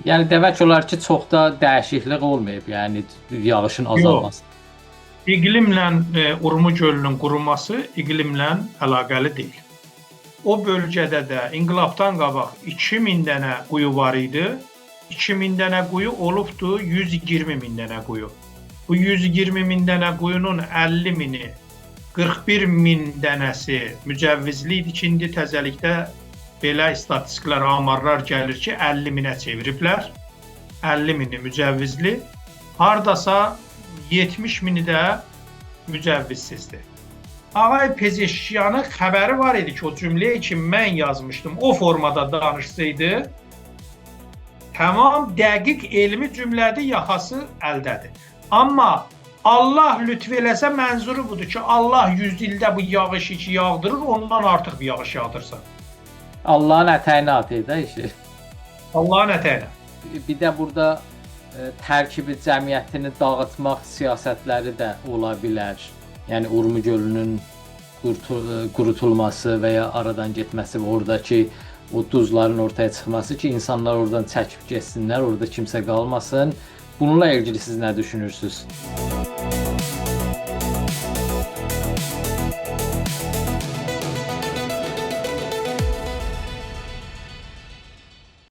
Yəni demək olar ki, çox da dəyişiklik olmayıb, yəni yağışın Yox, azalması. iqlimlə Urmu gölünün quruması iqlimlə əlaqəli deyil. O bölgədə də inqilabdan qabaq 2000 dənə quyu var idi. 2000 dənə quyu olubdu 120 min dənə quyu. Bu 120 min dənə quyunun 50 mini, 41 min dənəsi mücəvvizli idi ki, indi təzəlikdə belə istatistiklər, amarlar gəlir ki, 50 minə çeviriblər. 50 mini mücəvvizli, hardasa 70 mini də mücəvvizsizdir. Ağay Pezeşkiyanın xəbəri var idi ki, o cümləyə ki, mən yazmışdım, o formada danışsaydı, tamam dəqiq elmi cümlədir, yaxası əldədir. Amma Allah lütf eləsə mənzuru budur ki, Allah 100 ildə bu yağışı ki yağdırır, ondan artıq bir yağış yağdırsa. Allahın ətəyinə atır da işi. Allahın ətəyinə. Bir də burada tərkibi cəmiyyətini dağıtmaq siyasətləri də ola bilər. Yəni Urmu gölünün qurutulması və ya aradan getməsi və oradakı o duzların ortaya çıxması ki, insanlar oradan çəkib getsinlər, orada kimsə qalmasın. Bununla ilgili siz nə düşünürsünüz?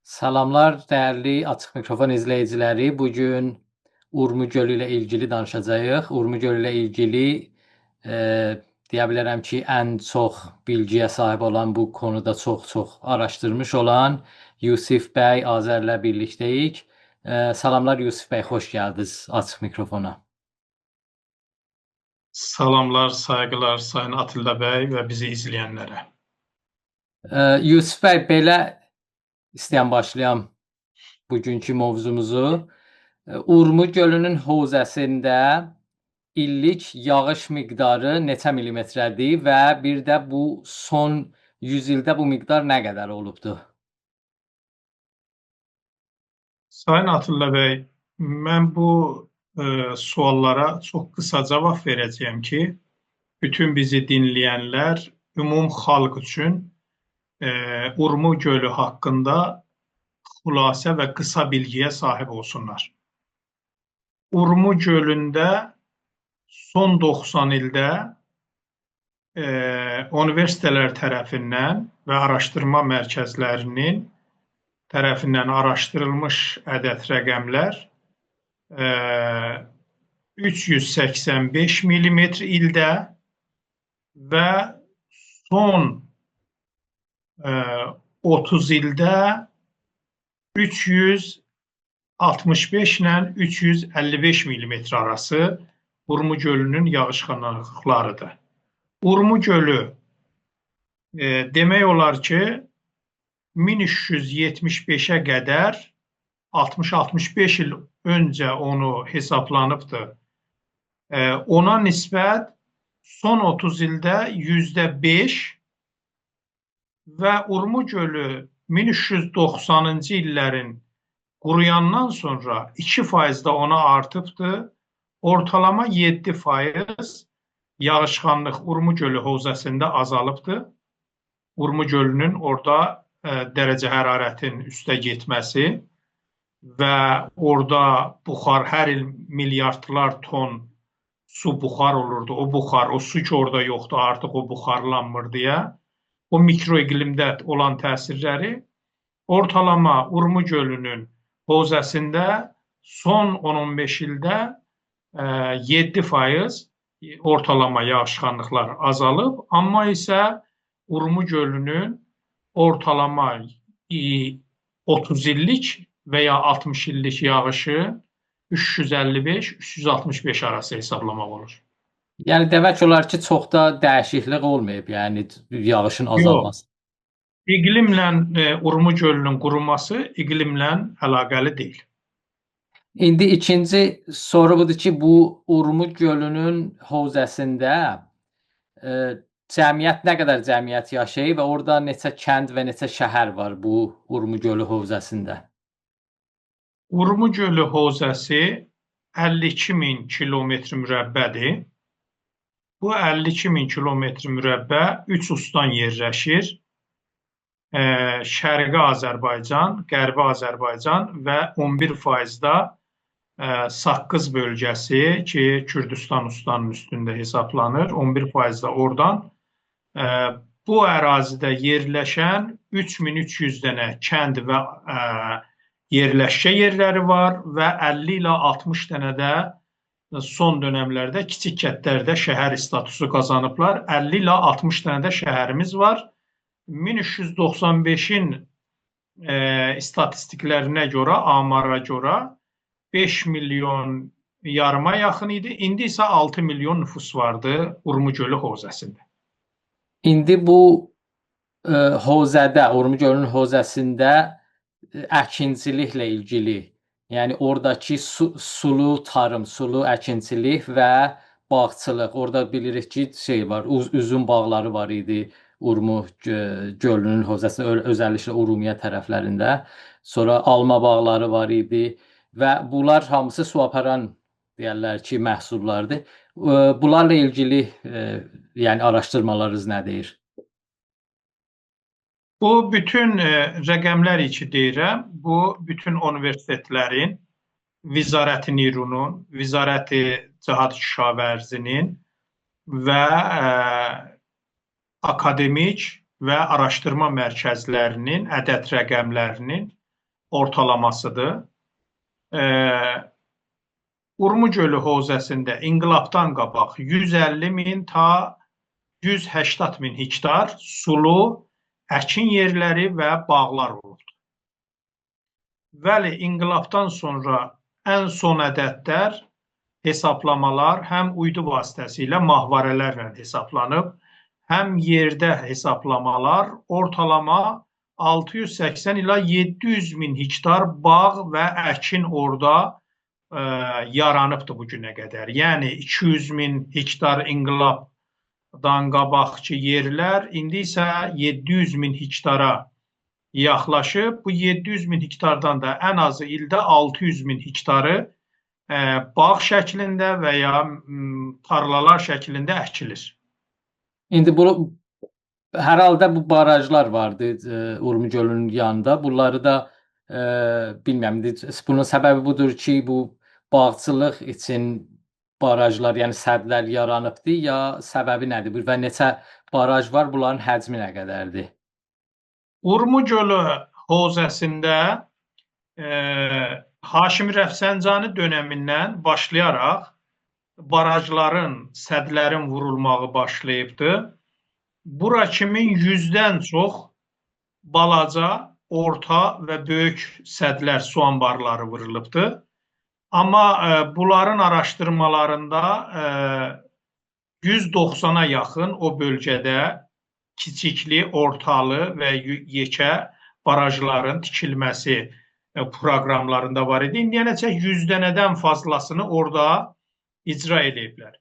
Salamlar, dəyərli Açıq Mikrofon izləyiciləri. Bugün Urmu gölü ilə ilgili danışacağıq. Urmu gölü ilə ilgili deyə bilərəm ki, ən çox bilgiyə sahib olan, bu konuda çox araşdırmış olan Yusif bəy Azərlə birlikdəyik. Salamlar Yusif bəy, xoş gəldiniz Açıq Mikrofona. Salamlar, sayğılar Sayın Atilla bəy və bizi izləyənlərə. Yusif bəy, belə istəyən başlayam bugünkü mövzumuzu. Urmu gölünün hövzəsində illik yağış miqdarı neçə millimetrədir və bir də bu son 100 ildə bu miqdar nə qədər olubdur? Sayın Atilla bəy, mən bu suallara çox qısa cavab verəcəyəm ki, bütün bizi dinləyənlər ümum xalq üçün Urmu gölü haqqında xülasə və qısa bilgiyə sahib olsunlar. Urmu gölündə son 90 ildə universitetlər tərəfindən və araşdırma mərkəzlərinin tərəfindən araşdırılmış ədəd rəqəmlər 385 millimetr ildə və son 30 ildə 365 ilə 355 millimetr arası Urmu gölünün yağışxanlıqlarıdır. Urmu gölü demək olar ki, 1375-ə qədər 60-65 il öncə onu hesablanıbdır. Ona nisbət son 30 ildə %5 və Urmu gölü 1390-cı illərin quruyandan sonra 2% da ona artıbdır. Ortalama 7% yağışxanlıq Urmu gölü hövzəsində azalıbdır. Urmu gölünün orada dərəcə hərarətin üstə getməsi və orada buxar, hər il milyardlar ton su buxar olurdu. O buxar, o su ki orada yoxdur, artıq o buxarlanmır deyə. O mikroiqlimdə olan təsirləri ortalama Urmu gölünün hövzəsində son 10-15 ildə 7% ortalama yağışxanlıqlar azalıb, amma isə Urmu gölünün ortalama 30 illik və ya 60 illik yağışı 355-365 arası hesablamaq olur. Yəni demək olar ki, çox da dəyişiklik olmayıb, yəni yağışın azalması. Yox, iqlimlə Urmu gölünün quruması iqlimlə əlaqəli deyil. İndi ikinci soru budur ki, bu Urmu gölünün hövzəsində cəmiyyət, nə qədər cəmiyyət yaşayır və orada neçə kənd və neçə şəhər var bu Urmu gölü hövzəsində? Urmu gölü hövzəsi 52 min kilometr mürəbbədir. Bu 52 min kilometr mürəbbə 3 uçdan yerləşir. Şərqi Azərbaycan, Qərbi Azərbaycan və 11% da Saqqız bölgəsi ki, Kürdistan-Ustanın üstündə hesablanır. 11% da oradan. Bu ərazidə yerləşən 3300 dənə kənd və yerləşkə yerləri var və 50 ilə 60 dənə də son dönəmlərdə kiçik kəndlərdə şəhər statusu qazanıblar. 50 ilə 60 dənə də şəhərimiz var. 1395-in istatistiklərinə görə, amara görə 5 milyon yarıma yaxın idi. İndi isə 6 milyon nüfus vardı Urmu gölü hövzəsində. İndi bu hövzədə, Urmu gölünün hövzəsində əkinçiliklə ilgili, yəni oradakı sulu tarım, sulu əkinçilik və bağçılıq. Orada bilirik ki, var, üzüm bağları var idi. Urmu gölünün hövzəsində, özəlliklə Urumiya tərəflərində. Sonra alma bağları var idi və bunlar hamısı su aparan deyirlər ki, məhsullardır. Bunlarla ilgili yəni araşdırmalarınız nə deyir? Bu bütün rəqəmlər ki deyirəm, bu bütün universitetlərin, Vizarəti Nirunun, Vizarəti Cəhad Kişavərzinin və akademik və araşdırma mərkəzlərinin ədəd rəqəmlərinin ortalamasıdır. Urmu gölü hövzəsində inqilabdan qabaq 150 min ta 180 min hektar sulu əkin yerləri və bağlar olubdur. Bəli, inqilabdan sonra ən son ədədlər, hesablamalar həm uydu vasitəsilə mahvarələrlə hesablanıb, həm yerdə hesablamalar ortalama 680 ila 700 min hektar bağ və əkin orada yaranıbdır bu günə qədər. Yəni 200 min hektar inqilabdan qabaqki yerlər, indi isə 700 min hektara yaxlaşıb. Bu 700 min hektardan da ən azı ildə 600 min hektarı bağ şəklində və ya tarlalar şəklində əkilir. İndi bu hər halda bu barajlar vardı Urmu gölünün yanında. Bunları da bilmirəm. Bunun səbəbi budur ki, bu bağçılıq üçün barajlar, yəni sədlər yaranıbdı, ya səbəbi nədir? Və neçə baraj var? Bunların həcmi nə qədərdir? Urmu gölü hövzəsində Haşimi Rəfsəncani dönəmindən başlayaraq barajların, sədlərin vurulmağı başlayıbdır. Bura kimin 100-dən çox balaca, orta və böyük sədlər, su anbarları vurulubdur. Amma bunların araşdırmalarında 190-a yaxın o bölgədə kiçikli, ortalı və yekə barajların tikilməsi proqramlarında var idi. İndiyənəcək 100 dənədən fazlasını orada icra ediblər.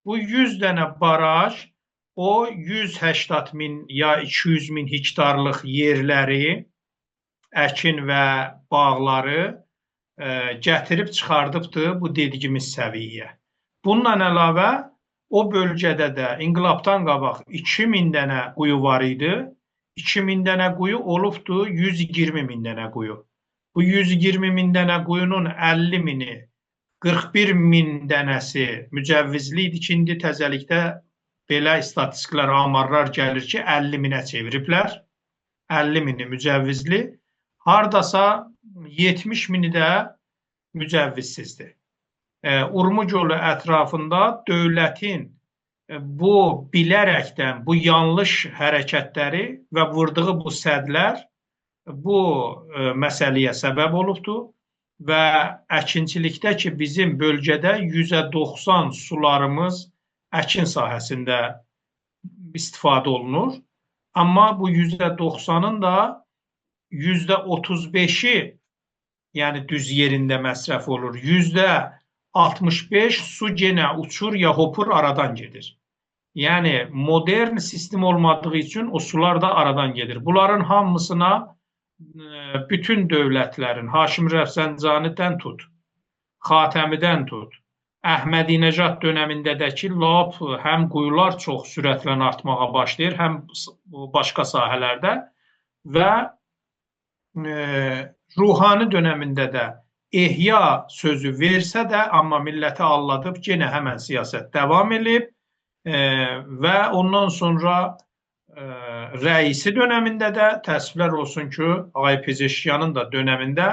Bu 100 dənə baraj o 180 min ya 200 min hektarlıq yerləri, əkin və bağları gətirib çıxardıbdır bu dediyimiz səviyyə. Bundan əlavə o bölgədə də inqilabdan qabaq 2000 dənə quyu var idi. 2000 dənə quyu olubdur 120 min dənə quyu. Bu 120 min dənə quyunun 50 mini, 41 min dənəsi mücəvvizli idi ki, indi təzəlikdə belə istatistiklər, amarlar gəlir ki, 50 minə çeviriblər. 50 mini mücəvvizli. Hardasa 70 mini də mücəvvizsizdir. Urmu gölü ətrafında dövlətin bu bilərəkdən, bu yanlış hərəkətləri və vurduğu bu sədlər bu məsələyə səbəb olubdur və əkinçilikdə ki, bizim bölgədə %90 sularımız əkin sahəsində istifadə olunur. Amma bu %90-ın da %35-i yəni düz yerində məsrəf olur. %65 su genə uçur ya hopur aradan gedir. Yəni modern sistem olmadığı üçün o sular da aradan gedir. Bunların hamısına bütün dövlətlərin, Haşimi Rəfsəncanidən tut, Xatəmidən tut, Əhmədinəcad dönəmindəki lap həm quyular çox sürətlə artmağa başlayır, həm başqa sahələrdə və ruhani dönəmində də ehya sözü versə də, amma milləti alladıb yenə həmən siyasət davam edib və ondan sonra rəisi dönəmində də təəssüflər olsun ki, Ağay Pezeşkiyanın da dönəmində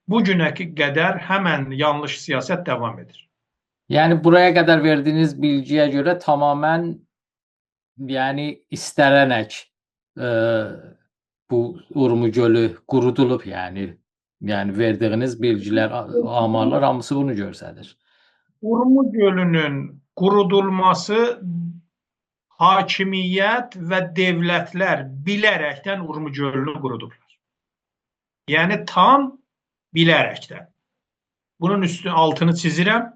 bu günə qədər həmən yanlış siyasət davam edir. Yəni buraya qədər verdiyiniz bilgiyə görə tamamən yəni istənərək bu Urmu gölü qurudulub, yəni verdiyiniz bilgilər, amarlar hamısı bunu göstərir. Urmu gölünün qurudulması hakimiyyət və dövlətlər bilərəkdən Urmu gölünü qurudublar. Yəni tam bilərəkdən. Bunun altını çizirəm.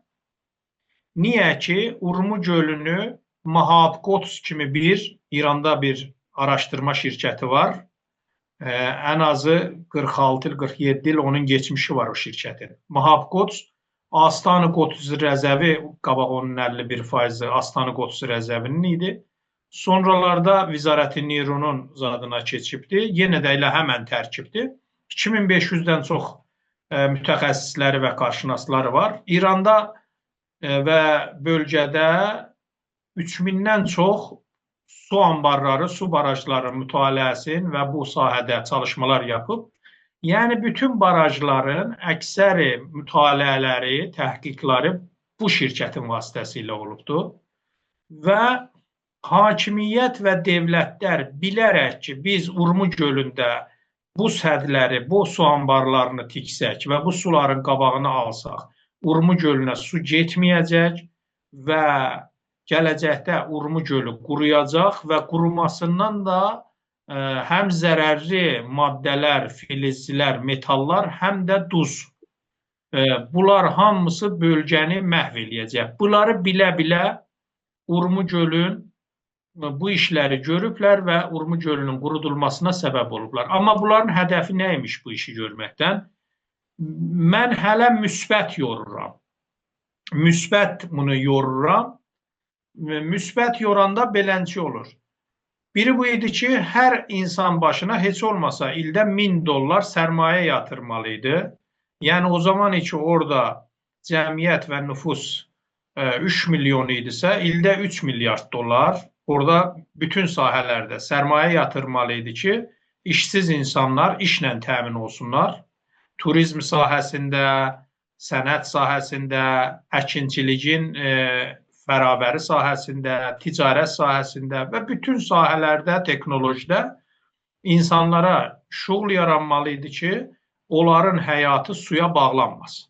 Niyə ki, Urmu gölünü Mahabkots kimi İranda bir araşdırma şirkəti var. Ən azı 46 il, 47 il onun geçmişi var o şirkətin. Mahabkots, Astani Kots rəzəvi, qabaq onun 51% Astani Kots rəzəvinin idi. Sonralarda Vizarət-i Nironun zadına keçibdi. Yenə də elə həmən tərkibdir. 2500-dən çox mütəxəssisləri və qarşınasları var. İranda və bölgədə 3000-dən çox su anbarları, su barajları mütaliəsini və bu sahədə çalışmalar yapıb. Yəni, bütün barajların əksəri mütaliələri, təhqiqləri bu şirkətin vasitəsilə olubdur. Və hakimiyyət və dövlətlər bilərək ki, biz Urmu gölündə bu sədləri, bu su anbarlarını tiksək və bu suların qabağını alsaq, Urmu gölünə su getməyəcək və gələcəkdə Urmu gölü quruyacaq və qurumasından da həm zərərli maddələr, filizlər, metallar, həm də duz. Bunlar hamısı bölgəni məhv eləyəcək. Bunları bilə-bilə Urmu gölün bu işləri görüblər və Urmu gölünün qurudulmasına səbəb olublar. Amma bunların hədəfi nə imiş bu işi görməkdən? Mən hələ müsbət yoruram. Müsbət bunu yoruram. Müsbət yoranda belənçi olur. Biri bu idi ki, hər insan başına heç olmasa ildə $1000 sərmayə yatırmalıydı. Yəni o zaman ki, orada cəmiyyət və nüfus 3 milyon idisə, ildə $3 milyard orada bütün sahələrdə sərmayə yatırmalıydı ki, işsiz insanlar işlə təmin olsunlar. Turizm sahəsində, sənət sahəsində, əkinçiliyin bərabəri sahəsində, ticarət sahəsində və bütün sahələrdə, teknolojidə insanlara şuğul yaranmalıydı ki, onların həyatı suya bağlanmaz.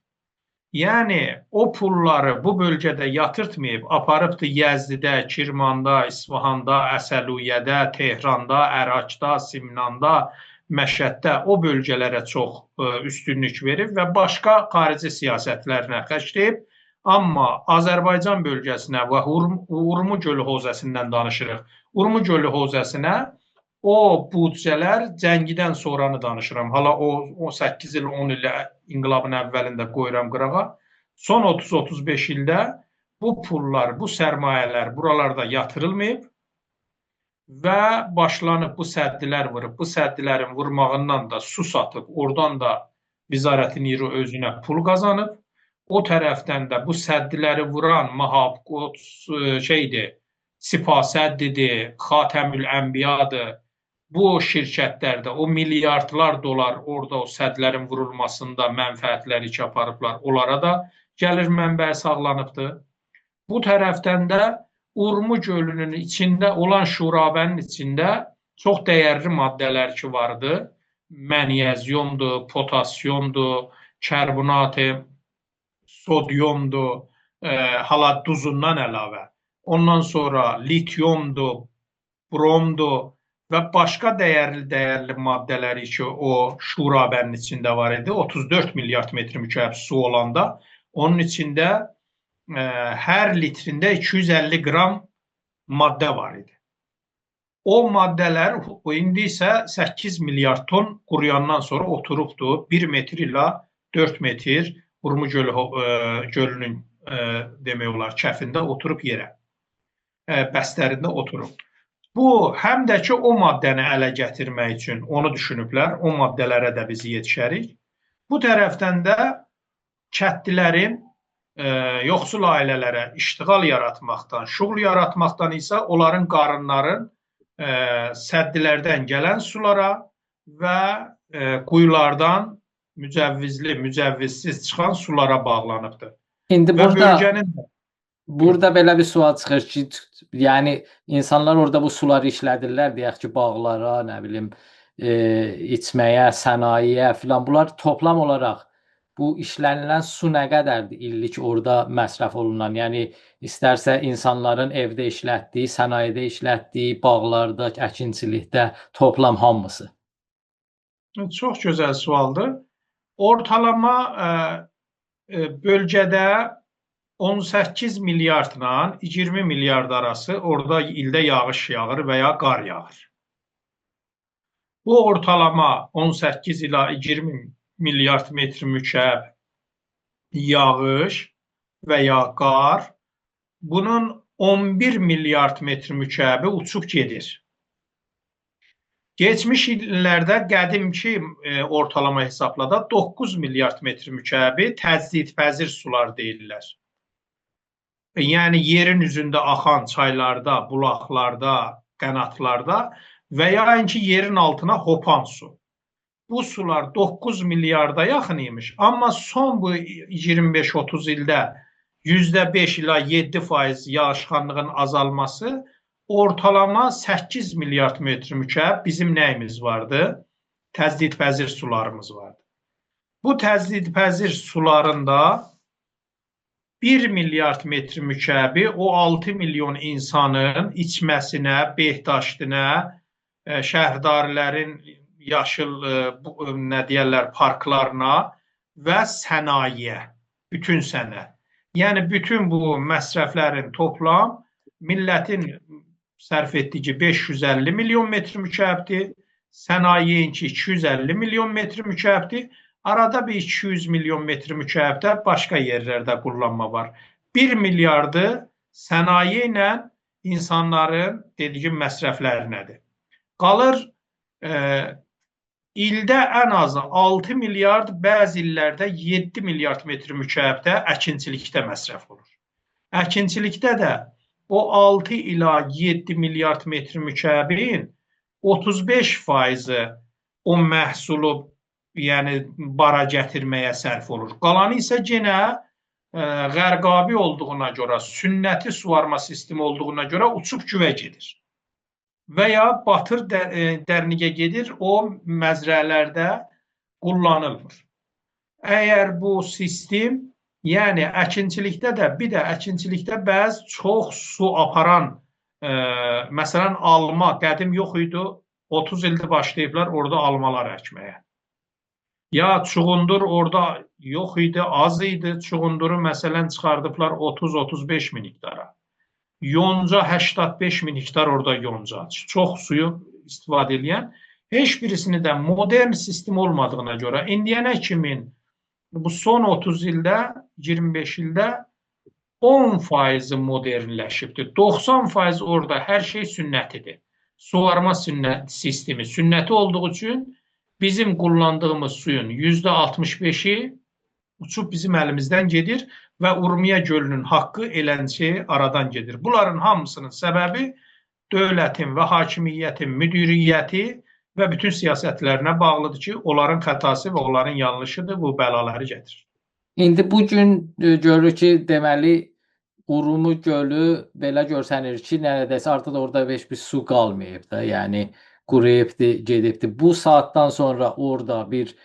Yəni, o pulları bu bölgədə yatırtmayıb, aparıbdı Yəzdidə, Kirmanda, İsfahanda, Əsəluyədə, Tehranda, Ərəkdə, Simnanda, Məşəddə o bölgələrə çox üstünlük verib və başqa xarici siyasətlərinə xərcləyib. Amma Azərbaycan bölgəsinə və Urmu gölü hövzəsindən danışırıq. Urmu gölü hövzəsinə o büdcələr cəngidən sonranı danışıram. Hala o 8 il, 10 il inqilabın əvvəlində qoyuram qırağa. Son 30-35 ildə bu pullar, bu sərmayələr buralarda yatırılmayıb və başlanıb bu səddilər vurub. Bu səddilərin vurmağından da su satıb, oradan da Vizarət-i Niro özünə pul qazanıb. O tərəfdən də bu səddiləri vuran Mahabkots Sipah səddidir, Xatəmül Ənbiyadır. Bu şirkətlərdə o milyardlar dolar orada o sədlərin vurulmasında mənfəətləri ki aparıblar, onlara da gəlir mənbəyi sağlanıbdır. Bu tərəfdən də Urmu gölünün içində olan şurabənin içində çox dəyərli maddələr ki vardı. Mənyezyumdur, potasyumdur, kərbonatı, sodyumdur, hala duzundan əlavə. Ondan sonra lityumdur, bromdur və başqa dəyərli maddələri ki, o şurabənin içində var idi. 34 milyard metr mükəb su olanda, onun içində hər litrində 250 qram maddə var idi. O maddələr indi isə 8 milyard ton quruyandan sonra oturubdur 1 metr ilə 4 metr Urmu gölünün demək olar kəfində oturub yerə, bəstərində oturub. Bu həm də ki o maddəni ələ gətirmək üçün onu düşünüblər. O maddələrə də biz yetişərik. Bu tərəfdən də kəndlilərin yoxsul ailələrə iştiqal yaratmaqdan, şuğul yaratmaqdan isə onların qarınların səddilərdən gələn sulara və quyulardan mücəvvizli, mücəvvizsiz çıxan sulara bağlanıbdır. İndi Və bölgənin burada belə bir sual çıxır ki, yəni insanlar orada bu suları işlədirlər, deyək ki, bağlara, nə bilim, içməyə, sənayeyə filan. Bunlar toplam olaraq bu işlənilən su nə qədərdir illik orada məsrəf olunan? Yəni istərsə insanların evdə işlətdiyi, sənayedə işlətdiyi, bağlarda, əkinçilikdə toplam hamısı. çox gözəl sualdır. Ortalama bölgədə 18 milyardla 20 milyard arası orada ildə yağış yağır və ya qar yağır. Bu ortalama 18 ila 20 milyard metr mükəb yağış və ya qar, bunun 11 milyard metr mükəbi uçub gedir. Geçmiş illərdə qədimki ortalama hesabla 9 milyard metr mükəbi təjdidpəzir sular deyirlər. Yəni yerin üzündə axan çaylarda, bulaqlarda, qanatlarda və ya ki yerin altına hopan su. Bu sular 9 milyarda yaxın imiş, amma son bu 25-30 ildə %5 ila 7% yağışxanlığın azalması ortalama 8 milyard metr mükəb bizim nəyimiz vardı? Təjdidpəzir sularımız vardı. Bu təjdidpəzir sularında 1 milyard metr mükəbi o 6 milyon insanın içməsinə, behdaşdinə, şəhərdarlərin yaşıl nə deyirlər parklarına və sənayeyə, bütün sənə. Yəni bütün bu məsrəflərin toplam millətin sərf etdiyi 550 milyon metr mükəbdir, sənayeyinki 250 milyon metr mükəbdir. Arada bir 200 milyon metr mükəbdə başqa yerlərdə kullanma var. 1 milyardı sənaye ilə insanların dediğim məsrəflərinədir. Qalır ildə ən azı 6 milyard, bəzi illərdə 7 milyard metr mükəbdə əkinçilikdə məsrəf olur. Əkinçilikdə də o 6 ila 7 milyard metr mükəbin 35%-i o məhsulu yəni bara gətirməyə sərf olur. Qalanı isə yenə qərqabi olduğuna görə, sünnəti suvarma sistemi olduğuna görə uçub güvə gedir. Və ya batır dərnigə gedir, o məzrələrdə kullanılmır. Əgər bu sistem, yəni əkinçilikdə də, bir də əkinçilikdə bəzi çox su aparan, məsələn alma qədim yox idi, 30 ildir başlayıblar orada almalar əkməyə. Ya çuğundur orada yox idi, az idi. Çuğunduru məsələn çıxardıblar 30-35 min hektara. Yonca 85 min hektar orada yonca. Çox suyu istifadə edən. Heç birisini də modern sistem olmadığına görə indiyənə kimin bu son 30 ildə, 25 ildə 10% modernləşibdir. 90% orada hər şey sünnətidir. Suvarma sistemi sünnəti olduğu üçün bizim kullandığımız suyun %65'i uçub bizim əlimizdən gedir və Urmiya gölünün haqqı elənçi aradan gedir. Bunların hamısının səbəbi dövlətin və hakimiyyətin müdiriyyəti və bütün siyasətlərinə bağlıdır ki, onların xətası və onların yanlışıdır, bu bəlaları gətirir. İndi bugün görürük ki, deməli Urmu gölü belə görsənir ki, neredeyse artıq orada heç bir su qalmayıb da, yəni quruyubdur, gedibdir. Bu saatdan sonra orada bir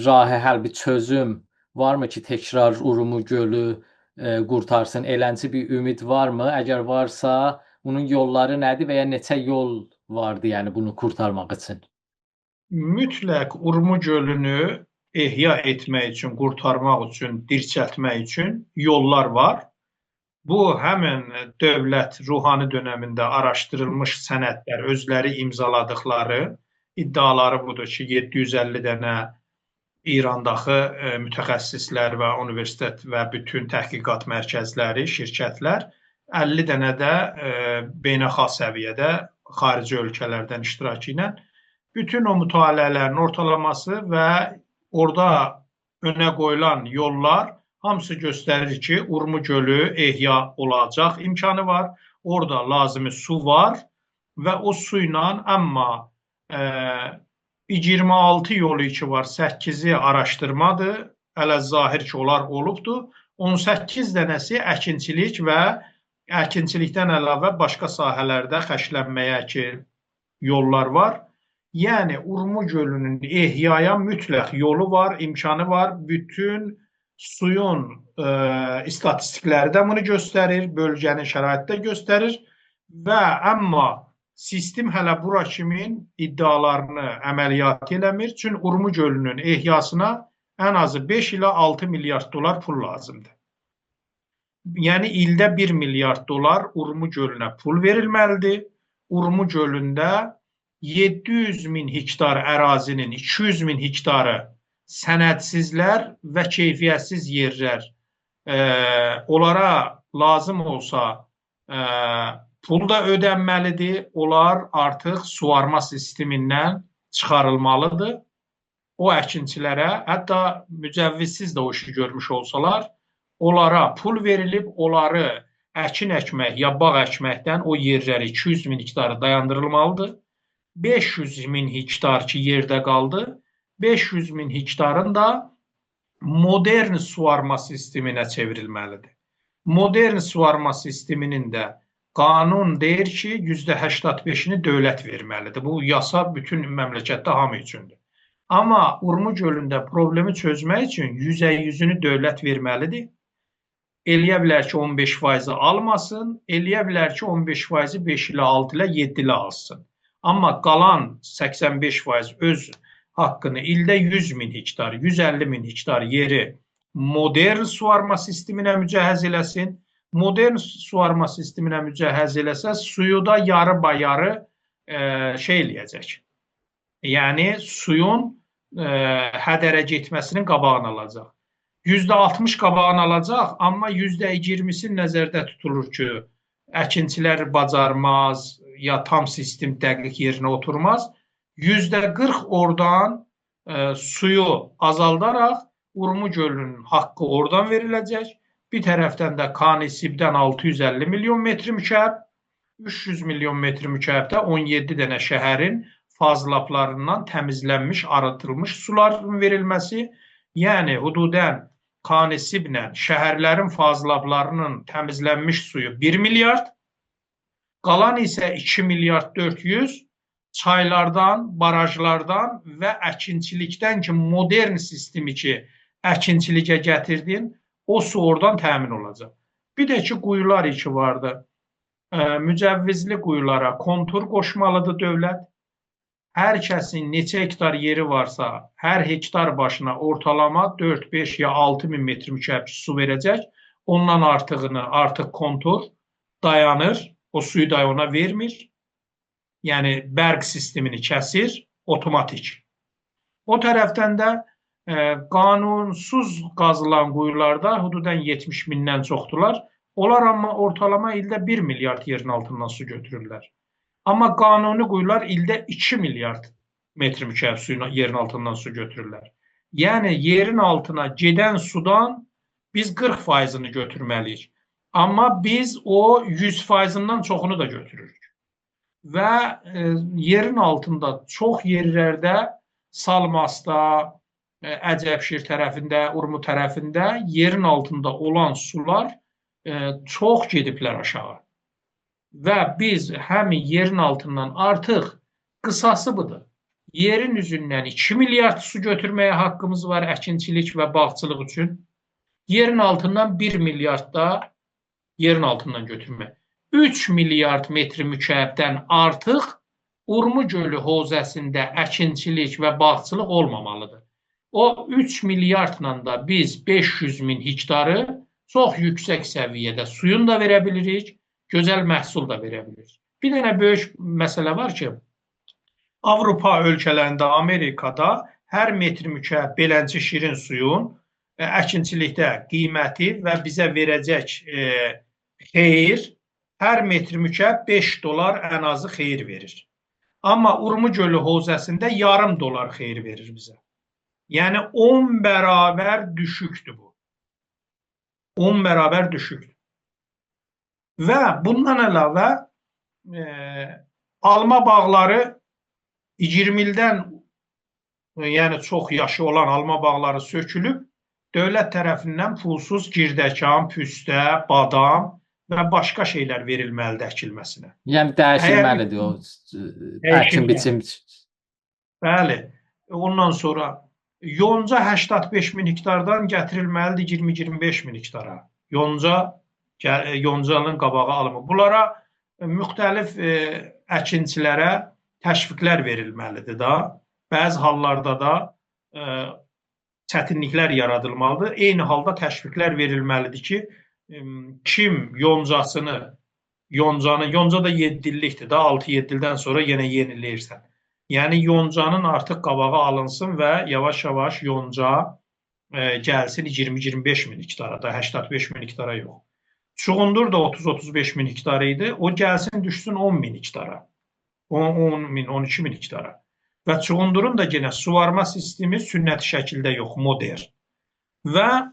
rahi həll, bir çözüm varmı ki, təkrar Urmu gölü qurtarsın? Elənçi bir ümid varmı? Əgər varsa, bunun yolları nədir və ya neçə yol vardı, yəni bunu qurtarmaq üçün? Mütləq Urmu gölünü ehya etmək üçün, qurtarmaq üçün, dirçəltmək üçün yollar var. Bu, həmin dövlət ruhani dönəmində araşdırılmış sənədlər, özləri imzaladıqları iddiaları budur ki, 750 dənə İrandakı mütəxəssislər və universitet və bütün təhqiqat mərkəzləri, şirkətlər, 50 dənə də beynəlxalq səviyyədə xarici ölkələrdən iştirakı ilə. Bütün o mütaliələrin ortalaması və orada önə qoyulan yollar hamısı göstərir ki, Urmu gölü ehya olacaq imkanı var. Orada lazımi su var və o su ilə amma 26 yolu ki var, 8-i araşdırmadır. Hələ zahir ki, onlar olubdur. 18 dənəsi əkinçilik və əkinçilikdən əlavə başqa sahələrdə xərclənməyə ki, yollar var. Yəni, Urmu gölünün ehyaya mütləq yolu var, imkanı var. Bütün suyun istatistikləri də bunu göstərir, bölgənin şəraiti də göstərir və amma sistem hələ bura kimin iddialarını əməliyyat eləmir. Çünki Urmu gölünün ehyasına ən azı 5 ilə 6 milyard dolar pul lazımdır. Yəni, ildə 1 milyard dolar Urmu gölünə pul verilməlidir. Urmu gölündə 700 min hektar ərazinin 200 min hektarı sənədsizlər və keyfiyyətsiz yerlər. Onlara lazım olsa pul da ödənməlidir. Onlar artıq suvarma sistemindən çıxarılmalıdır. O əkinçilərə, hətta mücəvvizsiz də o işi görmüş olsalar, onlara pul verilib, onları əkin əkmək, ya bağ əkməkdən o yerləri 200 min hektarı dayandırılmalıdır. 500 min hektar ki yerdə qaldı, 500 min hektarın da modern suvarma sisteminə çevrilməlidir. Modern suvarma sisteminin də qanun deyir ki, %85-ini dövlət verməlidir. Bu yasa bütün məmləkətdə hamı üçündür. Amma Urmu gölündə problemi çözmək üçün 100%-ni dövlət verməlidir. Eləyə bilər ki, 15%-i almasın, eləyə bilər ki, 15%-i 5 ilə 6 ilə 7 ilə alsın. Amma qalan 85% öz haqqını ildə 100 min hektar, 150 min hektar yeri modern suvarma sisteminə mücəhəz eləsin. Modern suvarma sisteminə mücəhəz eləsə, suyu da yarı-bayarı eləyəcək. Yəni, suyun hədərə getməsinin qabağını alacaq. %60 qabağını alacaq, amma %20-si nəzərdə tutulur ki, əkinçilər bacarmaz, ya tam sistem dəqiq yerinə oturmaz. %40 oradan suyu azaldaraq Urmu gölünün haqqı oradan veriləcək. Bir tərəfdən də Kanisibdən 650 milyon metr mükəb, 300 milyon metr mükəbdə 17 dənə şəhərin fazlaplarından təmizlənmiş, arıtılmış suların verilməsi, yəni hududən Kanisiblə şəhərlərin fazlaplarının təmizlənmiş suyu 1 milyard, qalan isə 2 milyard 400 çaylardan, barajlardan və əkinçilikdən ki, modern sistemi ki, əkinçilikə gətirdin, o su oradan təmin olacaq. Bir də ki, quyular ki vardı. Mücəvvizli quyulara kontur qoşmalıdır dövlət. Hər kəsin neçə hektar yeri varsa, hər hektar başına ortalama 4, 5 ya 6 min metr mükəb su verəcək. Ondan artığını artıq kontur dayanır, o suyu da ona vermir. Yəni, bərq sistemini kəsir, otomatik. O tərəfdən də qanunsuz qazılan quyularda hududən 70 mindən çoxdular. Onlar amma ortalama ildə 1 milyard yerin altından su götürürlər. Amma qanuni quyular ildə 2 milyard metr mükəb suyun yerin altından su götürürlər. Yəni, yerin altına gedən sudan biz 40%-ni götürməliyik. Amma biz o 100%-ından çoxunu da götürürük. Və yerin altında çox yerlərdə Salmasda, Əcəbşir tərəfində, Urmu tərəfində yerin altında olan sular çox gediblər aşağı. Və biz həmin yerin altından artıq qısası budur. Yerin üzündən 2 milyard su götürməyə haqqımız var əkinçilik və bağçılıq üçün. Yerin altından 1 milyard da yerin altından götürmək. 3 milyard metr mükəbdən artıq Urmu gölü hövzəsində əkinçilik və bağçılıq olmamalıdır. O 3 milyardla da biz 500 min hektarı çox yüksək səviyyədə suyun da verə bilirik, gözəl məhsul da verə bilirik. Bir dənə böyük məsələ var ki, Avropa ölkələrində, Amerikada hər metr mükəb beləncə şirin suyun əkinçilikdə qiyməti və bizə verəcək xeyir hər metr mükəb 5 dolar ən azı xeyir verir. Amma Urmu gölü hövzəsində yarım dolar xeyir verir bizə. Yəni 10 bərabər düşükdür bu. 10 bərabər düşükdür. Və bundan əlavə alma bağları 20 ildən yəni çox yaşı olan alma bağları sökülüb, dövlət tərəfindən pulsuz girdəkan, püstə, badam və başqa şeylər verilməlidir əkilməsinə. Yəni dəyişilməlidir o əkin biçim. Bəli. Ondan sonra yonca 85 min hektardan gətirilməlidir 20-25 min hektara. Yoncanın qabağı alımı. Bunlara müxtəlif əkinçilərə təşviqlər verilməlidir da. Bəzi hallarda da çətinliklər yaradılmalıdır. Eyni halda təşviqlər verilməlidir ki, kim yonca da 7 illikdir da, 6-7 ildən sonra yenə yeniləyirsən. Yəni yoncanın artıq qabağı alınsın və yavaş-yavaş yonca gəlsin 20-25 min hektara da, 85 min hektara yox. Çuğundur da 30-35 min hektar idi, o gəlsin düşsün 10 min hektara, 10 min, 12 min hektara. Və çuğundurun da yenə suvarma sistemi sünnəti şəkildə yox, modern. Və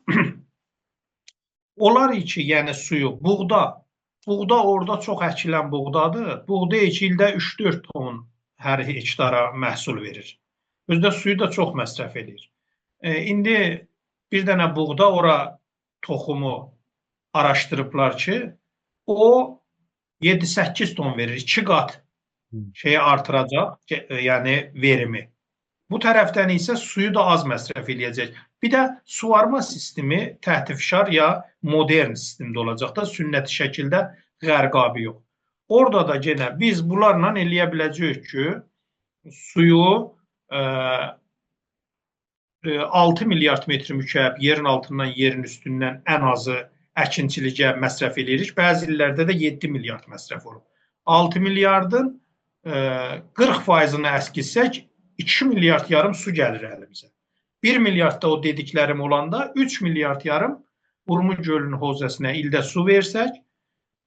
onlar ki, yəni suyu, buğda orada çox əkilən buğdadır. Buğda ildə 3-4 ton hər hektara məhsul verir. Özdə suyu da çox məsrəf edir. İndi bir dənə buğda ora toxumu araşdırıblar ki, o 7-8 ton verir, 2 qat şeyi artıracaq, yəni verimi. Bu tərəfdən isə suyu da az məsrəf eləyəcək. Bir də suvarma sistemi təhdifşar ya modern sistemdə olacaq da, sünnəti şəkildə qərqabi yox. Orada da yenə biz bunlarla eləyə biləcəyik ki, suyu 6 milyard metr mükəb yerin altından, yerin üstündən ən azı əkinçiliyə məsrəf eləyirik. Bəzi illərdə də 7 milyard məsrəf olur. 6 milyardın 40%-ni əskilsək 2 milyard yarım su gəlir əlimizə. 1 milyard da o dediklərim olanda 3 milyard yarım Urmu gölünün hövzəsinə ildə su versək,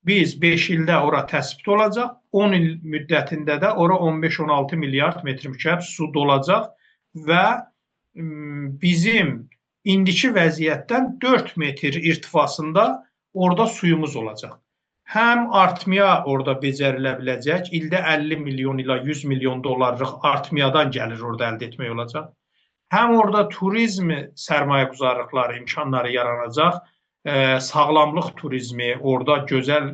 biz 5 ildə ora təsbit olacaq, 10 il müddətində də ora 15-16 milyard metr mükəb su dolacaq və bizim indiki vəziyyətdən 4 metr irtifasında orada suyumuz olacaq. Həm artmaya orada becərilə biləcək, ildə 50 milyon ila 100 milyon dollarlıq artmayadan gəlir orada əldə etmək olacaq. Həm orada turizm sərmayəguzarlıqları, imkanları yaranacaq, sağlamlıq turizmi, orada gözəl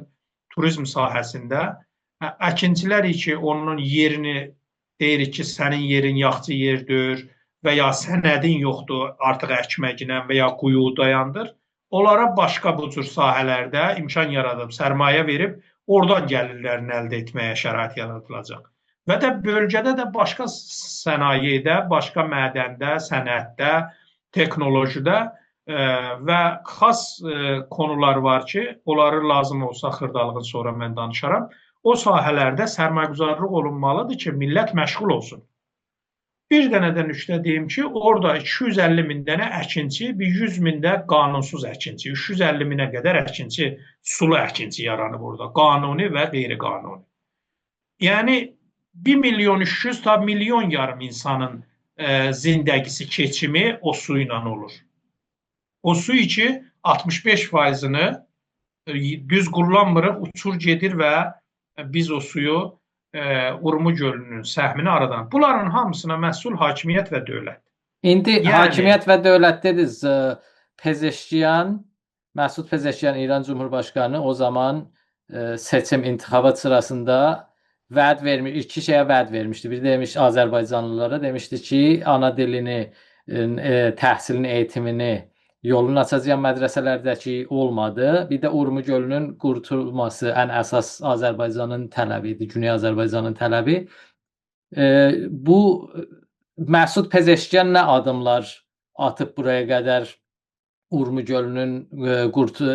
turizm sahəsində əkinçilər ki, onun yerini deyirik ki, sənin yerin yaxçı yerdir və ya sənədin yoxdur artıq əkməklə və ya quyu dayandır. Onlara başqa bu cür sahələrdə imkan yaradıb, sərmayə verib, oradan gəlirlərini əldə etməyə şərait yaradılacaq. Və də bölgədə də başqa sənayedə, başqa mədəndə, sənətdə, texnolojide və xas konular var ki, onları lazım olsa xırdalığın sonra mən danışaram. O sahələrdə sərmayəguzarlıq olunmalıdır ki, millət məşğul olsun. Bir dənədən üçdə deyim ki, orada 250 min dənə əkinçi, 100 min də qanunsuz əkinçi, 350 minə qədər əkinçi, sulu əkinçi yaranıb orada, qanuni və qeyri-qanuni. Yəni 1 milyon 300 ta milyon yarım insanın zindəgisi, keçimi o su ilə olur. O su ki 65%-ni düz qullanmırıq, uçur gedir və biz o suyu Urmu gölünün səhmini aradan. Bunların hamısına məsul hakimiyyət və dövlət. İndi hakimiyyət və dövlət dediniz. Pezeşkiyan, Məsud Pezeşkiyan İran Cumhurbaşkanı o zaman seçim intihabat sırasında vəd vermiş, iki şeyə vəd vermişdi. Bir demiş Azərbaycanlılara demişdi ki, ana dilini, təhsilini, eğitimini yolunu açacağım mədrəsələrdəki olmadı. Bir də Urmu gölünün qurtulması ən əsas Azərbaycanın tələbi idi, Güney Azərbaycanın tələbi. Bu Məsud Pezeşkiyan nə adımlar atıb buraya qədər Urmu gölünün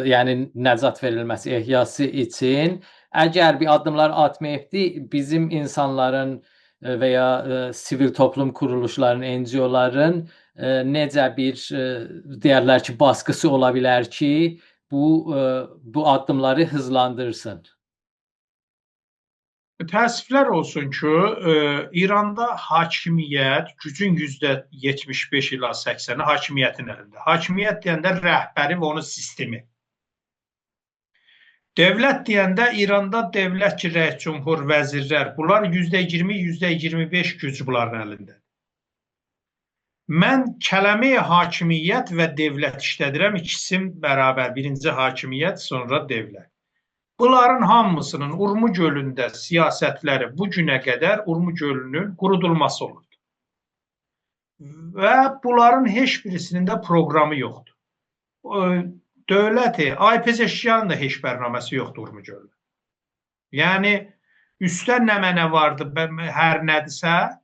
yəni nəcat verilməsi, ehyası üçün? Əgər bir adımlar atmayıbdı, bizim insanların və ya sivil toplum quruluşlarının, NGO-ların necə bir deyərlər ki, baskısı ola bilər ki, bu addımları hızlandırsın? Təəssüflər olsun ki, İranda hakimiyyət, gücün %75 ila 80-i hakimiyyətin əlində. Hakimiyyət deyəndə rəhbəri və onun sistemi. Dövlət deyəndə İranda dövlət ki, rəis cümhur, vəzirlər, bunlar %20, %25 güc bunların əlində. Mən kələmə hakimiyyət və dövlət işlədirəm, ikisim bərabər. Birinci hakimiyyət, sonra dövlət. Bunların hamısının Urmu gölündə siyasətləri bu günə qədər Urmu gölünün qurudulması olurdu. Və bunların heç birisinin də proqramı yoxdur. Dövləti, Aypezeşyanın da heç bərnaməsi yoxdur Urmu gölündə. Yəni, üstə nə mənə vardı, hər nədirsə,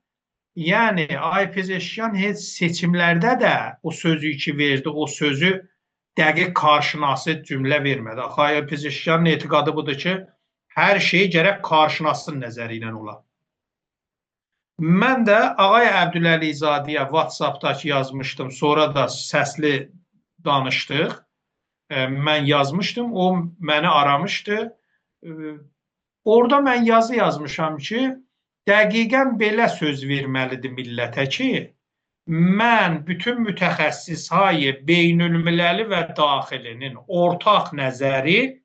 yəni Aypezeşyan heç seçimlərdə də o sözü ki verdi, o sözü dəqiq qarşınası cümlə vermədi. Aypezeşyanın etiqadı budur ki, hər şey gərək qarşınasın nəzəri ilə ola. Mən də Ağay Əbdüləlizadəyə WhatsAppdakı yazmışdım, sonra da səsli danışdıq. Mən yazmışdım, o məni aramışdı. Orada mən yazı yazmışam ki, dəqiqən belə söz verməlidir millətə ki, mən bütün mütəxəssis hayı beynülmilləli və daxilinin ortaq nəzəri,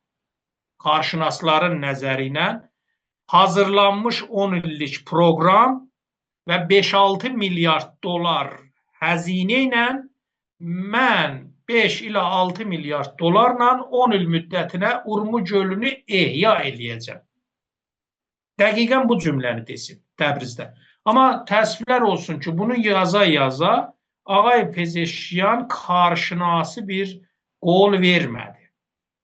qarşınasların nəzəri ilə hazırlanmış 10 illik proqram və 5-6 milyard dolar həzinə ilə mən 5 ila 6 milyard dolarla 10 il müddətinə Urmu gölünü ehya eləyəcəm. Dəqiqən bu cümləni desin Təbrizdə. Amma təəssüflər olsun ki, bunu yaza-yaza Ağay Pezeşyan qarşınası bir qol vermədi.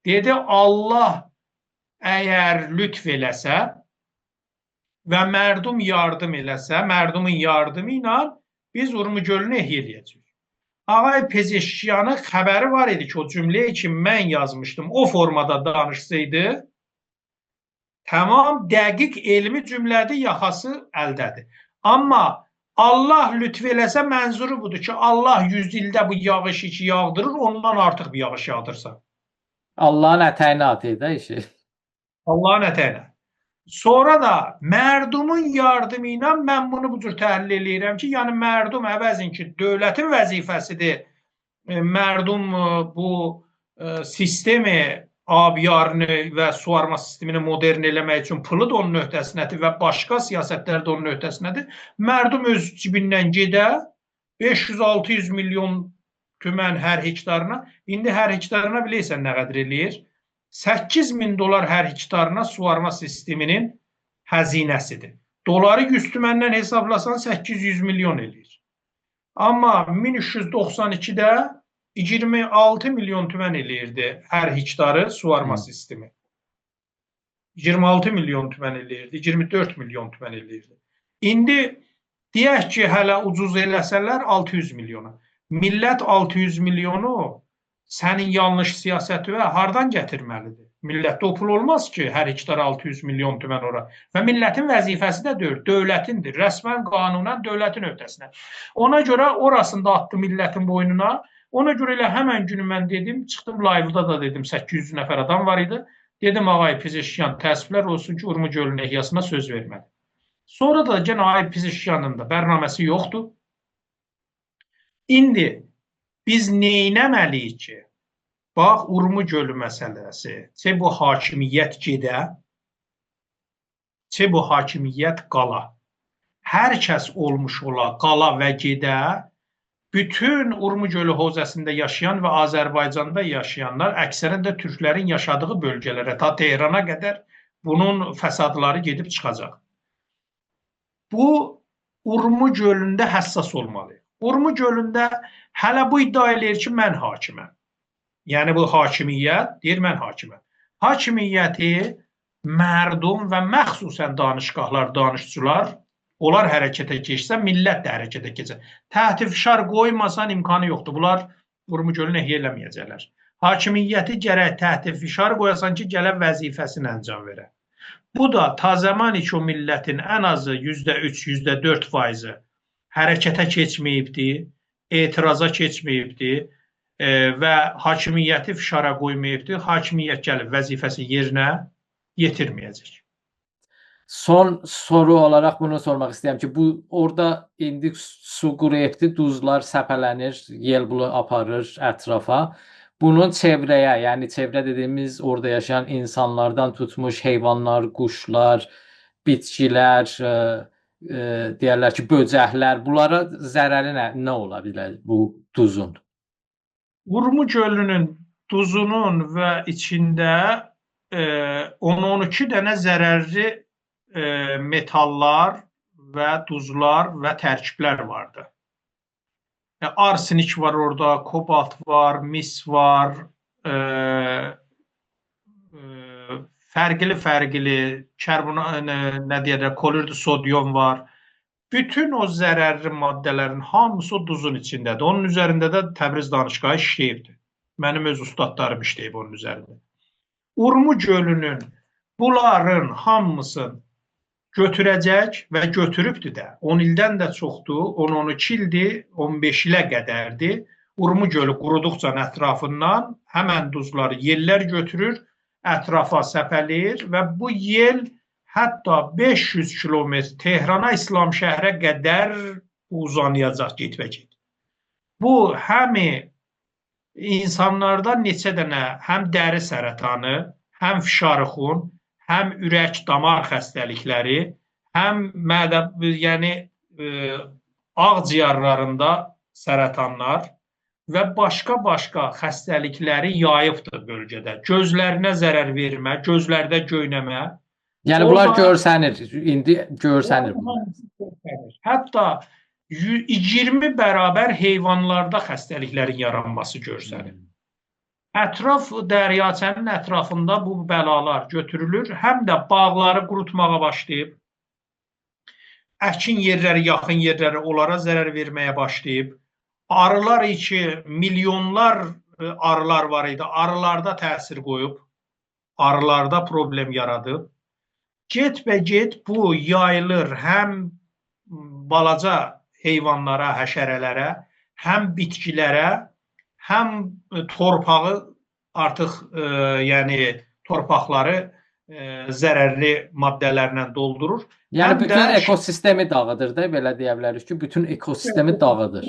Dedi, Allah əgər lütf eləsə və mərdum yardım eləsə, mərdumun yardımı ilə biz Urmu gölünü ehya eləyəcəyik. Ağay Pezeşyanın xəbəri var idi ki, o cümləyi ki, mən yazmışdım, o formada danışsaydı, tamam, dəqiq elmi cümlədir, yaxası əldədir. Amma Allah lütf eləsə mənzuru budur ki, Allah 100 ildə bu yağışı ki yağdırır, ondan artıq bir yağış yağdırsa. Allahın ətəyinə atır da işi. Allahın ətəyinə. Sonra da mərdumun yardımı ilə mən bunu bu cür təhlil eləyirəm ki, yəni mərdum əvəzin ki, dövlətin vəzifəsidir, mərdum bu sistemi, abiyarını və suvarma sistemini modern eləmək üçün pılı da onun öhdəsinədir və başqa siyasətlər də onun öhdəsinədir. Mərdum öz cibindən gedə 500-600 milyon tümən hər hektarına, indi hər hektarına bilirsən nə qədər eləyir? 8.000 dolar hər hektarına suvarma sisteminin həzinəsidir. Doları 100 tüməndən hesablasan 800 milyon eləyir. Amma 1392-də 26 milyon tümən eləyirdi hər hektarı suvarma sistemi. 26 milyon tümən eləyirdi, 24 milyon tümən eləyirdi. İndi deyək ki, hələ ucuz eləsələr 600 milyona. Millət 600 milyonu sənin yanlış siyasəti və hardan gətirməlidir? Millətdə o pul olmaz ki, hər hektara 600 milyon tümən ora. Və millətin vəzifəsi də dövlətindir. Rəsmən qanunən dövlətin öhdəsinə. Ona görə orasını da atdı millətin boynuna. Ona görə elə həmən günü mən dedim, çıxdım live-da da dedim, 800 nəfər adam var idi. Dedim, Ağay Pezeşyan, təəssüflər olsun ki, Urmu gölünün ehyasına söz vermədi. Sonra da gənə Ağay Pezeşyanın da bərnaməsi yoxdur. İndi biz neynəməliyik ki, bax, Urmu gölü məsələsi, bu hakimiyyət gedə, bu hakimiyyət qala. Hər kəs olmuş ola, qala və gedə, bütün Urmu gölü hövzəsində yaşayan və Azərbaycanda yaşayanlar, əksərində türklərin yaşadığı bölgələrə, ta Tehrana qədər bunun fəsadları gedib çıxacaq. Bu, Urmu gölündə həssas olmalı. Urmu gölündə hələ bu iddia eləyir ki, mən hakiməm. Yəni, bu hakimiyyət, deyir, mən hakiməm. Hakimiyyəti mərdum və məxsusən danışqahlar, danışçılar, onlar hərəkətə keçsə, millət də hərəkətə keçər. Təhti fişar qoymasan imkanı yoxdur. Bunlar Urmu gölünü ehya eləməyəcəklər. Hakimiyyəti gərək təhti fişar qoyasan ki, gələ vəzifəsini əncam verə. Bu da ta zaman ki, o millətin ən azı %3, %4% hərəkətə keçməyibdi, etiraza keçməyibdi və hakimiyyəti fişara qoymayıbdı. Hakimiyyət gəlib vəzifəsi yerinə yetirməyəcək. Son soru olaraq bunu sormaq istəyirəm ki, bu orada indi su quruyubdur, duzlar səpələnir, yel bunu aparır ətrafa. Bunun çevrəyə, yəni çevrə dediyimiz orada yaşayan insanlardan tutmuş heyvanlar, quşlar, bitkilər, deyərlər ki, böcəklər, bunlara zərəri nə ola bilər bu duzun? Urmu gölünün duzunun və içində 10-12 dənə zərərli metallar və duzlar və tərkiblər vardı. Arsenik var orada, kobalt var, mis var, fərqli-fərqli nə deyirlər, klorür sodyum var. Bütün o zərərli maddələrin hamısı o duzun içindədir. Onun üzərində də Təbriz danışqahı işləyibdir. Mənim öz ustadlarım işləyib onun üzərində. Urmu gölünün bunların hamısını götürəcək və götürübdür də. 10 ildən də çoxdur, 10-12 ildir, 15 ilə qədərdir. Urmu gölü quruduqca ətrafından həmən duzları yellər götürür, ətrafa səpələyir və bu yel hətta 500 kilometr Tehrana, İslam şəhərə qədər uzanacaq getmə-get. Bu, həm insanlarda neçə dənə həm dəri sərətanı, həm fişarıxun, həm ürək damar xəstəlikləri, həm yəni ağciyarlarında sərətanlar və başqa-başqa xəstəlikləri yayıbdır bölgədə. Gözlərinə zərər vermə, gözlərdə göynəmə. Yəni bunlar görsənir, indi görsənir bunlar. Hətta 20 bərabər heyvanlarda xəstəliklərin yaranması görsənir. Ətraf Dəryağçənin ətrafında bu bəlalar götürülür, həm də bağları qurutmağa başlayıb, əkin yerləri, yaxın yerləri onlara zərər verməyə başlayıb, arılar ki, milyonlar arılar var idi, arılarda təsir qoyub, arılarda problem yaradıb. Get-bə-get bu yayılır həm balaca heyvanlara, həşərələrə, həm bitkilərə, həm torpağı artıq yəni torpaqları zərərli maddələrlə doldurur. Yəni bütün ekosistemi dağıdır da, belə deyə bilərik ki, bütün ekosistemi dağıdır.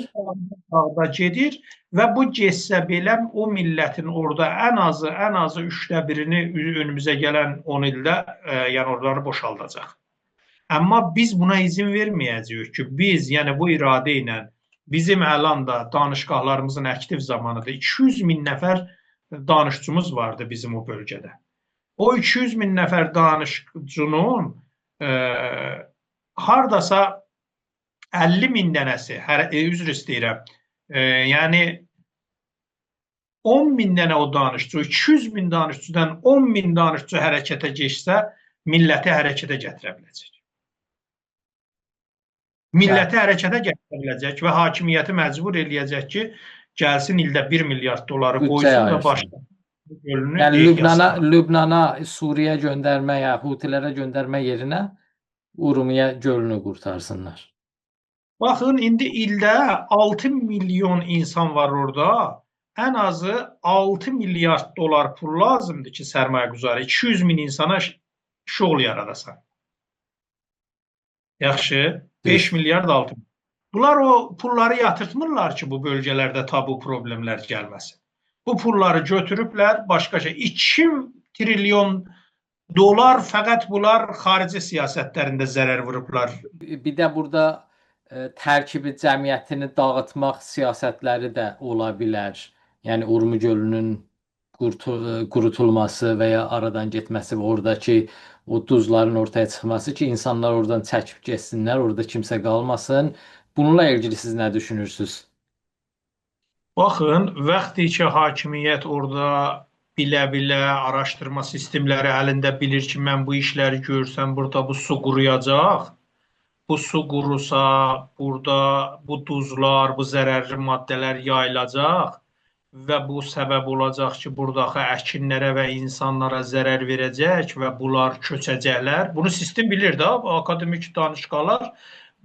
Dağda gedir və bu getsə belə o millətin orada ən azı 1/3-ni önümüzə gələn 10 ildə yəni oraları boşaldacaq. Amma biz buna izin verməyəcəyik ki, biz yəni bu iradə ilə bizim əlan da danışqahlarımızın aktiv zamanıdır. 200 min nəfər danışçımız vardı bizim o bölgədə. O 200 min nəfər danışçının hardasa 50 min dənəsi, üzr istəyirəm, yəni 10 min dənə o danışçı, 200 min danışçıdan 10 min danışçı hərəkətə geçsə, milləti hərəkətə gətirə biləcək. Milləti hərəkətə gətirə biləcək və hakimiyyəti məcbur eləyəcək ki, gəlsin ildə 1 milyard doları qoysun və başqa. Yəni Lübnana, Suriyə göndərməyə, Hutilərə göndərmə yerinə Urmiya gölünü qurtarsınlar. Baxın, indi ildə 6 milyon insan var orada. Ən azı 6 milyard dolar pul lazımdır ki, sərmayə quzarı 200 min insana şoğul yaradasan. Yaxşı, 5 milyard 6 milyon. Bunlar o pulları yatırtmırlar ki, bu bölgələrdə tabu problemlər gəlməsin. Bu pulları götürüblər, başqa şey. 2 trilyon dolar fəqət bunlar xarici siyasətlərində zərər vurublar. Bir də burada tərkibi cəmiyyətini dağıtmaq siyasətləri də ola bilər. Yəni Urmu gölünün qurutulması və ya aradan getməsi və oradakı o duzların ortaya çıxması ki, insanlar oradan çəkib getsinlər, orada kimsə qalmasın. Bununla ilgili siz nə düşünürsünüz? Baxın, vaxtı ki, hakimiyyət orada bilə-bilə araşdırma sistemləri əlində bilir ki, mən bu işləri görsəm, burada bu su quruyacaq. Bu su qurusa, burada bu duzlar, bu zərərli maddələr yayılacaq və bu səbəb olacaq ki, buradakı əkinlərə və insanlara zərər verəcək və bunlar köçəcəklər. Bunu sistem bilir də, akademik danışqalar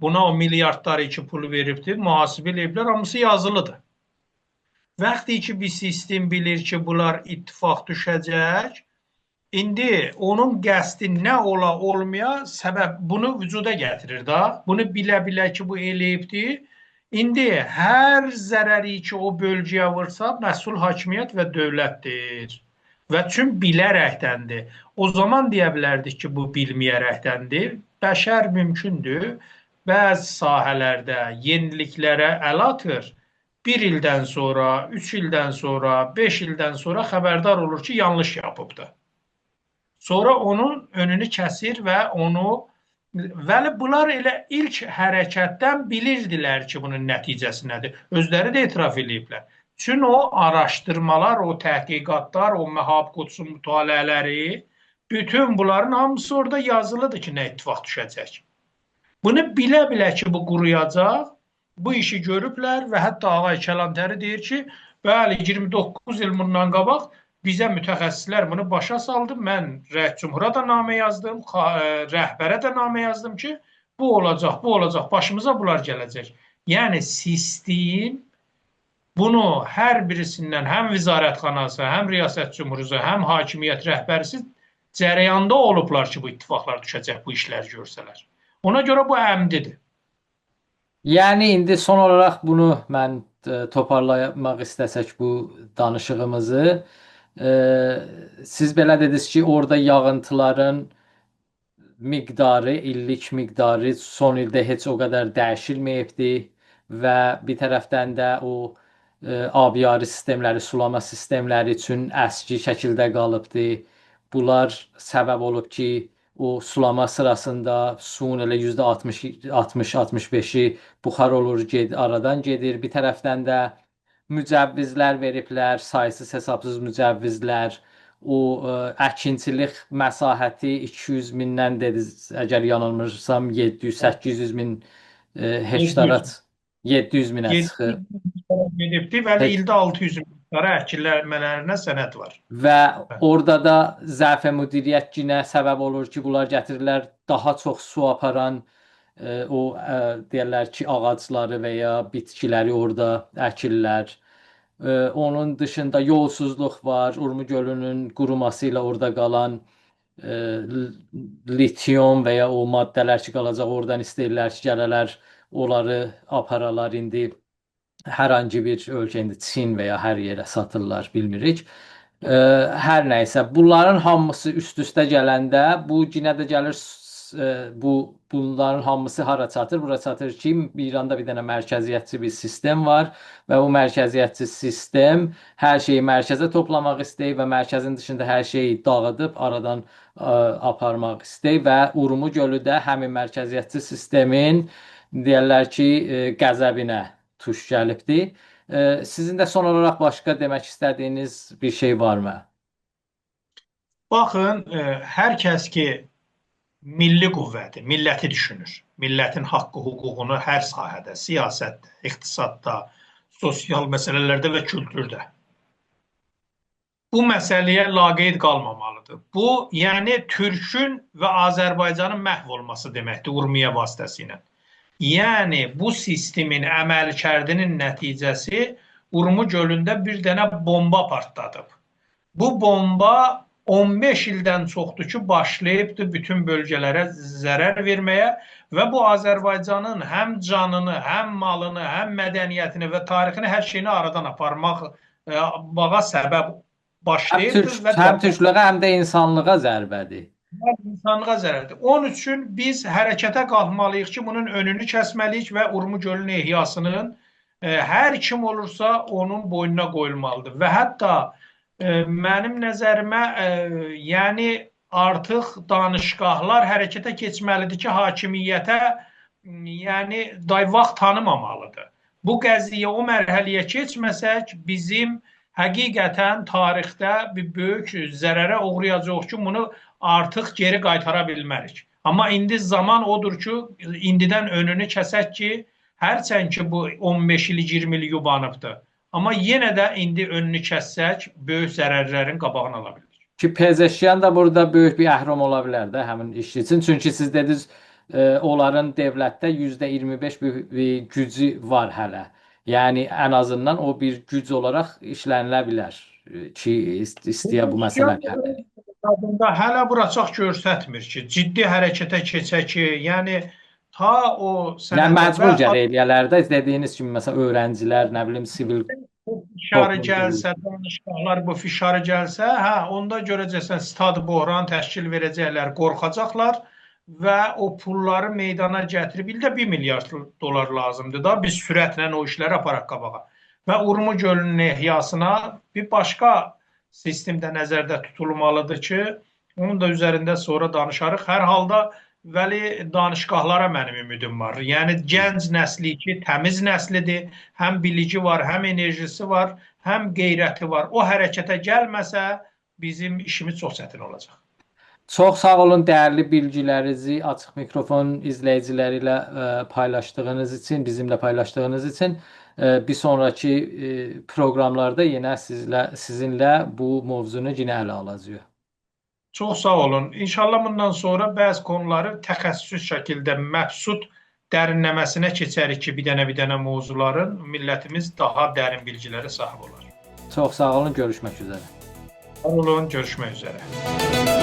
buna o milyardlar iki pulu veribdir, mühasibə eləyiblər, hamısı yazılıdır. Vaxtı ki, bir sistem bilir ki, bunlar ittifaq düşəcək, İndi onun qəsdi nə ola olmaya səbəb bunu vücuda gətirir da. Bunu bilə-bilə ki, bu eləyibdir. İndi hər zərəri ki, o bölgəyə vursa, məsul hakimiyyət və dövlətdir. Və çün bilərəkdəndir. O zaman deyə bilərdik ki, bu bilməyərəkdəndir. Bəşər mümkündür. Bəzi sahələrdə yeniliklərə əl atır. Bir ildən sonra, 3 ildən sonra, 5 ildən sonra xəbərdar olur ki, yanlış yapıbdır. Sonra onun önünü kəsir və onu Vəli bunlar elə ilk hərəkətdən bilirdilər ki, bunun nəticəsi nədir. Özləri də etiraf ediblər. Çünki o araşdırmalar, o təhqiqatlar, o Məhab Qudsun mütaliələri, bütün bunların hamısı orada yazılıdır ki, nə ittifaq düşəcək. Bunu bilə-bilə ki, bu quruyacaq, bu işi görüblər və hətta Ağay Kəlantəri deyir ki, bəli, 29 il bundan qabaq bizə mütəxəssislər bunu başa saldı. Mən rəis cümhura da namə yazdım, rəhbərə də namə yazdım ki, bu olacaq, bu olacaq, başımıza bunlar gələcək. Yəni sistem bunu hər birisindən həm vizarətxanası, həm riyasət cümhurusu, həm hakimiyyət rəhbərisi cərəyanda olublar ki, bu ittifaqlar düşəcək, bu işlər görsələr. Ona görə bu əmdidir. Yəni indi son olaraq bunu mən toparlamaq istəsək bu danışığımızı, siz belə dediniz ki, orada yağıntıların miqdarı, illik miqdarı son ildə heç o qədər dəyişilməyibdi və bir tərəfdən də o abiyari sistemləri, sulama sistemləri üçün əski şəkildə qalıbdı. Bunlar səbəb olub ki, o sulama sırasında suyun elə %60-65-i buxar olur, aradan gedir. Bir tərəfdən də mücəvvizlər veriblər, saysız hesabsız mücəvvizlər. O əkinçilik məsahəti 200 mindən dediniz, əgər yanılmırsam 700-800 min hektara 700 minə çıxır. Gedibdi və ildə 600 min hektara əkilmələrinə sənəd var. Və orada da zəif müdiriyyət yenə səbəb olur ki, bunlar gətirirlər daha çox su aparan o deyirlər ki, ağacları və ya bitkiləri orada əkirlər. Onun dışında yolsuzluq var. Urmu gölünün quruması ilə orada qalan litium və ya o maddələr ki, qalacaq oradan istəyirlər ki, gələlər onları aparalar. İndi hər hansı bir ölkə, indi Çin və ya hər yerə satırlar, bilmirik. Hər nəysə, bunların hamısı üst-üstə gələndə bu yenə də gəlir, bunların hamısı hara çatır? Bura çatır ki, İranda bir dənə mərkəziyyətçi bir sistem var və bu mərkəziyyətçi sistem hər şeyi mərkəzə toplamaq istəyir və mərkəzin dışında hər şeyi dağıdıb aradan aparmaq istəyir və Urmu gölü də həmin mərkəziyyətçi sistemin deyirlər ki, qəzəbinə tuş gəlibdir. Sizin də son olaraq başqa demək istədiyiniz bir şey varmı? Baxın, hər kəs ki milli qüvvədir, milləti düşünür. Millətin haqqı, hüququnu hər sahədə, siyasətdə, iqtisadda, sosial məsələlərdə və kültürdə. Bu məsələyə laqeyd qalmamalıdır. Bu, yəni Türkün və Azərbaycanın məhv olması deməkdir Urmiya vasitəsilə. Yəni bu sistemin əməlkərdinin nəticəsi Urmu gölündə bir dənə bomba partladıb. Bu bomba 15 ildən çoxdur ki, başlayıbdır bütün bölgələrə zərər verməyə və bu Azərbaycanın həm canını, həm malını, həm mədəniyyətini və tarixini, hər şeyini aradan aparmağa səbəb başlayıbdır. Həm türklüğə, həm də insanlığa zərbədir. İnsanlığa zərərdir. Onun üçün biz hərəkətə qalxmalıyıq ki, bunun önünü kəsməliyik və Urmu gölünün ehyasının hər kim olursa onun boynuna qoyulmalıdır. Və hətta mənim nəzərimə, yəni artıq danışqahlar hərəkətə keçməlidir ki, hakimiyyətə yəni vaxt tanımamalıdır. Bu qəziyyə o mərhələyə keçməsək, bizim həqiqətən tarixdə bir böyük zərərə uğrayacaq ki, bunu artıq geri qaytara bilmərik. Amma indi zaman odur ki, indidən önünü kəsək ki, hərçən ki bu 15 il, 20 il yubanıbdır. Amma yenə də indi önünü kəssək, böyük zərərlərin qabağını ala bilir. Ki Pezeşyan da burada böyük bir əhram ola bilər də həmin iş üçün. Çünki siz dediniz, onların dövlətdə %25 bir gücü var hələ. Yəni ən azından o bir güc olaraq işlənilə bilər ki, istəyə bu məsələni həll edir. iqtisadında hələ bura çox göstərmir ki, ciddi hərəkətə keçə ki, yəni ta o Yəni sənədə və məcbur gərək eləyələr də dediyiniz kimi məsələn öğrencilər, nə bilim sivil bu fişarı toplum gəlsə, danışıqlar bu fişarı gəlsə, hə, onda görəcəksən stat böhran təşkil verəcəklər, qorxacaqlar və o pulları meydana gətirib, ildə 1 milyard dolar lazımdır da, biz sürətlə o işləri aparaq qabağa. Və Urmu gölünün ehyasına bir başqa sistemdə nəzərdə tutulmalıdır ki, onun da üzərində sonra danışarıq. Hər halda Vəli danışqahlara mənim ümidim var. Yəni gənc nəsli ki, təmiz nəslidir, həm bilici var, həm enerjisi var, həm qeyrəti var. O hərəkətə gəlməsə bizim işimiz çox çətin olacaq. Çox sağ olun dəyərli bilgilərinizi açıq mikrofon izləyiciləri ilə paylaşdığınız üçün, bizimlə paylaşdığınız üçün bir sonraki proqramlarda yenə sizinlə bu mövzunu yenə ələ alacağıq. Çox sağ olun. İnşallah bundan sonra bəzi konuları təxəssüs şəkildə məbsud dərinləməsinə keçərik ki, bir dənə mövzuların millətimiz daha dərin bilgilərə sahib olar. Çox sağ olun, görüşmək üzrə. Sağ olun, görüşmək üzrə.